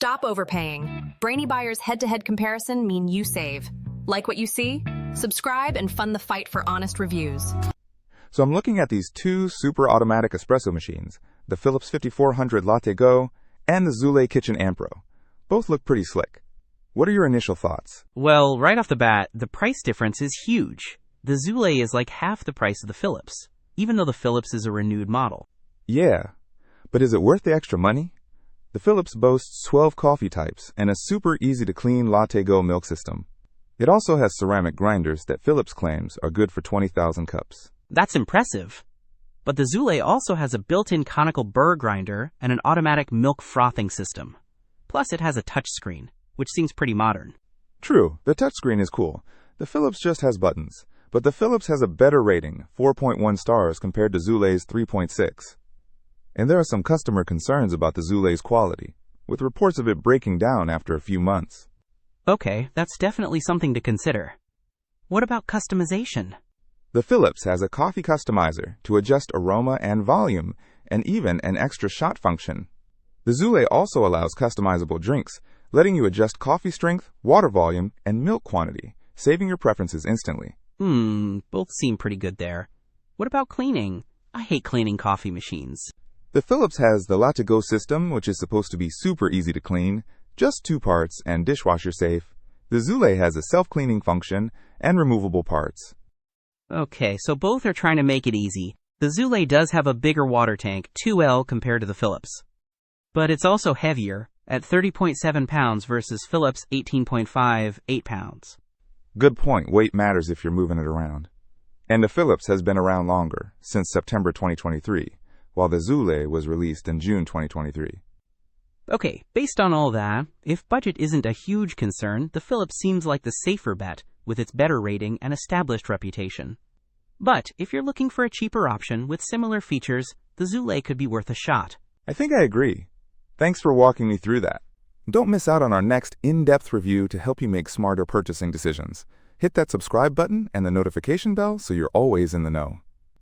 Stop overpaying. Brainy Buyer's head-to-head comparison mean you save. Like what you see? Subscribe and fund the fight for honest reviews. So I'm looking at these two super-automatic espresso machines, the Philips 5400 LatteGo and the Zulay Kitchen Ampro. Both look pretty slick. What are your initial thoughts? Well, right off the bat, the price difference is huge. The Zulay is like half the price of the Philips, even though the Philips is a renewed model. Yeah, but is it worth the extra money? The Philips boasts 12 coffee types and a super easy-to-clean LatteGo milk system. It also has ceramic grinders that Philips claims are good for 20,000 cups. That's impressive. But the Zulay also has a built-in conical burr grinder and an automatic milk frothing system. Plus, it has a touchscreen, which seems pretty modern. True, the touchscreen is cool. The Philips just has buttons, but the Philips has a better rating, 4.1 stars compared to Zulay's 3.6. And there are some customer concerns about the Zulay's quality, with reports of it breaking down after a few months. Okay, that's definitely something to consider. What about customization? The Philips has a coffee customizer to adjust aroma and volume, and even an extra shot function. The Zulay also allows customizable drinks, letting you adjust coffee strength, water volume, and milk quantity, saving your preferences instantly. Both seem pretty good there. What about cleaning? I hate cleaning coffee machines. The Philips has the LatteGo system, which is supposed to be super easy to clean, just 2 parts and dishwasher safe. The Zulay has a self-cleaning function and removable parts. Okay, so both are trying to make it easy. The Zulay does have a bigger water tank, 2L compared to the Philips. But it's also heavier, at 30.7 pounds versus Philips' 18.5, 8 pounds. Good point, weight matters if you're moving it around. And the Philips has been around longer, since September 2023, while the Zulay was released in June 2023. Okay, based on all that, if budget isn't a huge concern, the Philips seems like the safer bet, with its better rating and established reputation. But if you're looking for a cheaper option with similar features, the Zulay could be worth a shot. I think I agree. Thanks for walking me through that. Don't miss out on our next in-depth review to help you make smarter purchasing decisions. Hit that subscribe button and the notification bell so you're always in the know.